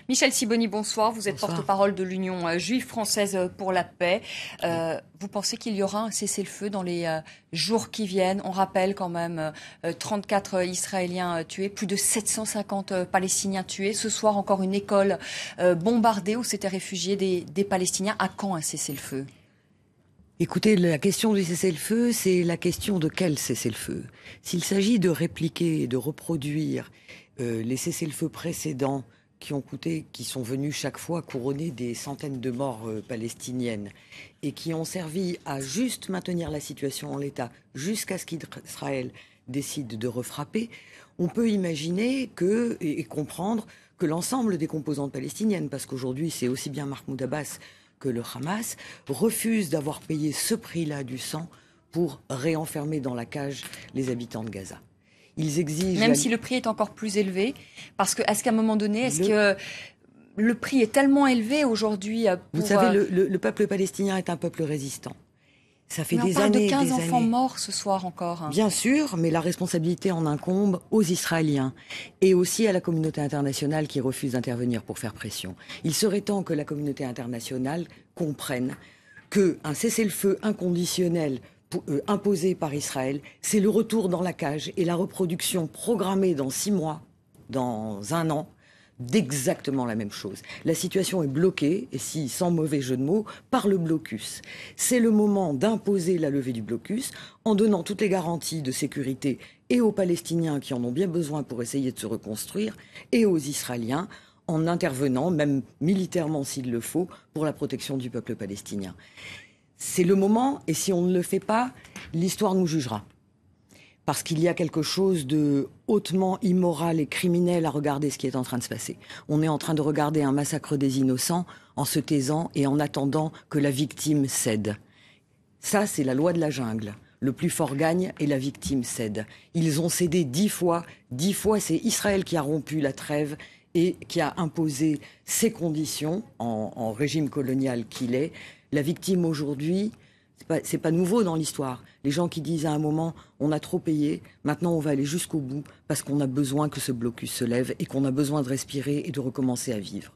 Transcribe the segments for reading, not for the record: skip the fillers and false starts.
Michèle Sibony, bonsoir. Vous êtes porte-parole de l'Union juive française pour la paix. Vous pensez qu'il y aura un cessez-le-feu dans les jours qui viennent? On rappelle quand même 34 Israéliens tués, plus de 750 Palestiniens tués. Ce soir, encore une école bombardée où s'étaient réfugiés des Palestiniens. À quand un cessez-le-feu? Écoutez, la question du cessez-le-feu, c'est la question de quel cessez-le-feu. S'il s'agit de répliquer et de reproduire les cessez-le-feu précédents qui sont venus chaque fois couronner des centaines de morts palestiniennes et qui ont servi à juste maintenir la situation en l'état jusqu'à ce qu'Israël décide de refrapper, on peut imaginer et comprendre que l'ensemble des composantes palestiniennes, parce qu'aujourd'hui c'est aussi bien Mahmoud Abbas que le Hamas, refusent d'avoir payé ce prix-là du sang pour réenfermer dans la cage les habitants de Gaza. Ils exigent... Même si le prix est encore plus élevé, parce est-ce qu'à un moment donné, est-ce que le prix est tellement élevé aujourd'hui pour... Vous savez, le peuple palestinien est un peuple résistant. Ça fait des années, on parle de 15 enfants morts ce soir encore. Bien sûr, mais la responsabilité en incombe aux Israéliens et aussi à la communauté internationale qui refuse d'intervenir pour faire pression. Il serait temps que la communauté internationale comprenne qu'un cessez-le-feu inconditionnel imposé par Israël, c'est le retour dans la cage et la reproduction programmée dans 6 mois, dans 1 an, d'exactement la même chose. La situation est bloquée, et sans mauvais jeu de mots, par le blocus. C'est le moment d'imposer la levée du blocus en donnant toutes les garanties de sécurité et aux Palestiniens qui en ont bien besoin pour essayer de se reconstruire et aux Israéliens en intervenant, même militairement s'il le faut, pour la protection du peuple palestinien. C'est le moment, et si on ne le fait pas, l'histoire nous jugera. Parce qu'il y a quelque chose de hautement immoral et criminel à regarder ce qui est en train de se passer. On est en train de regarder un massacre des innocents en se taisant et en attendant que la victime cède. Ça, c'est la loi de la jungle. Le plus fort gagne et la victime cède. Ils ont cédé 10 fois. 10 fois, c'est Israël qui a rompu la trêve et qui a imposé ses conditions en régime colonial qu'il est. La victime aujourd'hui, c'est pas nouveau dans l'histoire. Les gens qui disent à un moment, on a trop payé, maintenant on va aller jusqu'au bout parce qu'on a besoin que ce blocus se lève et qu'on a besoin de respirer et de recommencer à vivre.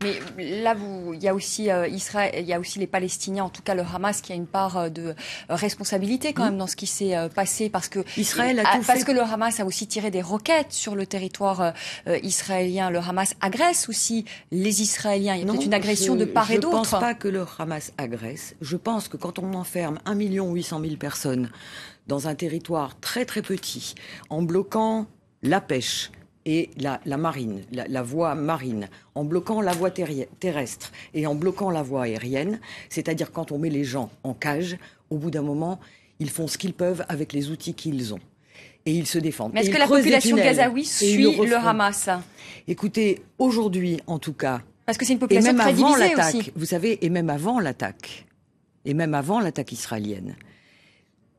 Mais là, il y a aussi Israël, il y a aussi les Palestiniens, en tout cas le Hamas, qui a une part de responsabilité quand même dans ce qui s'est passé, parce que le Hamas a aussi tiré des roquettes sur le territoire israélien. Le Hamas agresse aussi les Israéliens. Il y a peut-être une agression de part et d'autre. Je ne pense pas que le Hamas agresse. Je pense que quand on enferme 1 800 000 personnes dans un territoire très très petit, en bloquant la pêche et la marine, la voie marine, en bloquant la voie terrestre et en bloquant la voie aérienne, c'est-à-dire quand on met les gens en cage, au bout d'un moment, ils font ce qu'ils peuvent avec les outils qu'ils ont. Et ils se défendent. Mais est-ce que la population gazaoui suit le Hamas? Écoutez, aujourd'hui, en tout cas... Parce que c'est une population très divisée aussi. Vous savez, et même avant l'attaque israélienne,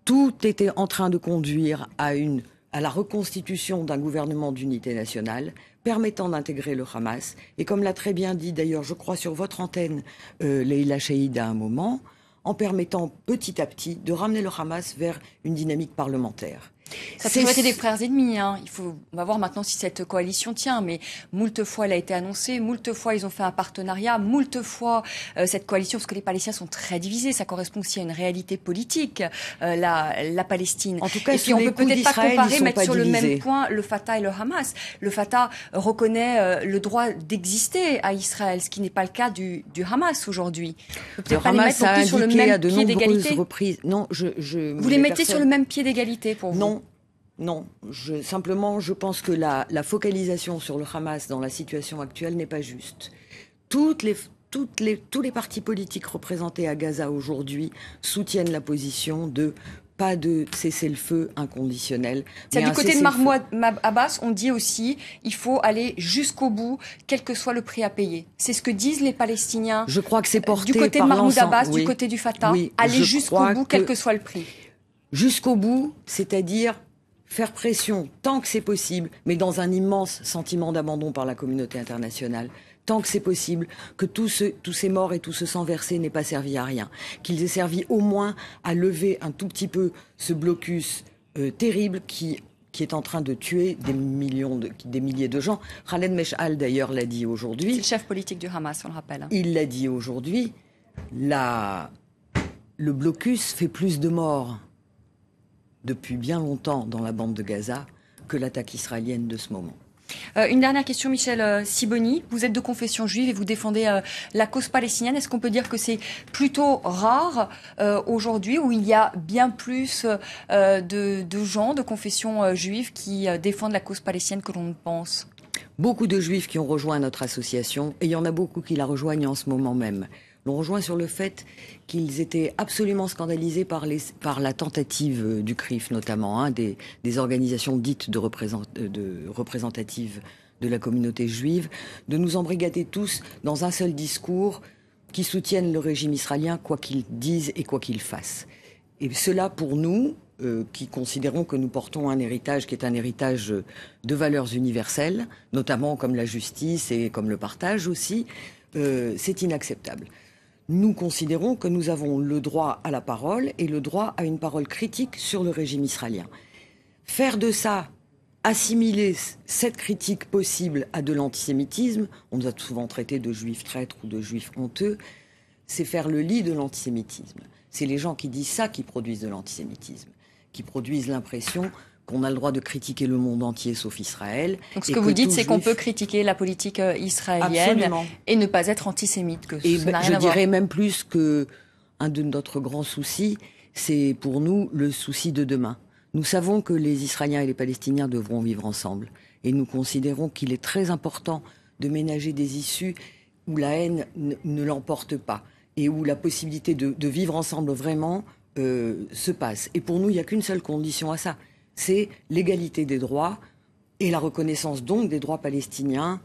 tout était en train de conduire à la reconstitution d'un gouvernement d'unité nationale permettant d'intégrer le Hamas. Et comme l'a très bien dit d'ailleurs, je crois sur votre antenne, Leïla Cheïd à un moment, en permettant petit à petit de ramener le Hamas vers une dynamique parlementaire. Ça a toujours été des frères ennemis. Hein. On va voir maintenant si cette coalition tient. Mais moult fois, elle a été annoncée. Moult fois, ils ont fait un partenariat. Moult fois, cette coalition, parce que les Palestiniens sont très divisés. Ça correspond aussi à une réalité politique, la Palestine. En tout cas, et puis, on peut peut-être pas comparer, mettre sur le même point le Fatah et le Hamas. Le Fatah reconnaît le droit d'exister à Israël, ce qui n'est pas le cas du Hamas aujourd'hui. Le Hamas a indiqué sur le même pied d'égalité. Non, vous les mettez sur le même pied d'égalité pour vous? Non, simplement, je pense que la focalisation sur le Hamas dans la situation actuelle n'est pas juste. Tous les partis politiques représentés à Gaza aujourd'hui soutiennent la position de pas de cessez-le-feu inconditionnel. C'est du côté de Mahmoud Abbas, on dit aussi il faut aller jusqu'au bout, quel que soit le prix à payer. C'est ce que disent les Palestiniens. Je crois que c'est porté du côté par de Mahmoud Abbas, oui, du côté du Fatah, oui, aller jusqu'au bout, quel que soit le prix. Jusqu'au bout, c'est-à-dire faire pression tant que c'est possible, mais dans un immense sentiment d'abandon par la communauté internationale, tant que c'est possible, que tous ces morts et tout ce sang versé n'aient pas servi à rien, qu'ils aient servi au moins à lever un tout petit peu ce blocus terrible qui qui est en train de tuer des milliers de gens. Khaled Meshal, d'ailleurs, l'a dit aujourd'hui. C'est le chef politique du Hamas, on le rappelle. Il l'a dit aujourd'hui. Le blocus fait plus de morts depuis bien longtemps dans la bande de Gaza que l'attaque israélienne de ce moment. Une dernière question, Michel Sibony. Vous êtes de confession juive et vous défendez la cause palestinienne. Est-ce qu'on peut dire que c'est plutôt rare aujourd'hui, où il y a bien plus de gens de confession juive qui défendent la cause palestinienne que l'on ne pense? Beaucoup de juifs qui ont rejoint notre association, et il y en a beaucoup qui la rejoignent en ce moment même, l'ont rejoint sur le fait qu'ils étaient absolument scandalisés par la tentative du CRIF, notamment, des organisations dites représentatives de la communauté juive, de nous embrigader tous dans un seul discours qui soutiennent le régime israélien, quoi qu'ils disent et quoi qu'ils fassent. Et cela, pour nous, qui considérons que nous portons un héritage qui est un héritage de valeurs universelles, notamment comme la justice et comme le partage aussi, c'est inacceptable. Nous considérons que nous avons le droit à la parole et le droit à une parole critique sur le régime israélien. Faire de ça, assimiler cette critique possible à de l'antisémitisme, on nous a souvent traité de juifs traîtres ou de juifs honteux, c'est faire le lit de l'antisémitisme. C'est les gens qui disent ça qui produisent de l'antisémitisme, qui produisent l'impression qu'on a le droit de critiquer le monde entier sauf Israël. Donc ce que vous dites, c'est qu'on peut critiquer la politique israélienne. Absolument. Et ne pas être antisémite. Je dirais même plus que un de notre grand souci, c'est pour nous le souci de demain. Nous savons que les Israéliens et les Palestiniens devront vivre ensemble. Et nous considérons qu'il est très important de ménager des issues où la haine ne l'emporte pas et où la possibilité de vivre ensemble vraiment se passe. Et pour nous, il n'y a qu'une seule condition à ça. C'est l'égalité des droits et la reconnaissance donc des droits palestiniens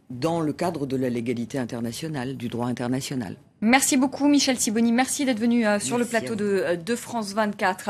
dans le cadre de la légalité internationale, du droit international. Merci beaucoup Michel Sibony, merci d'être venu sur le plateau de France 24.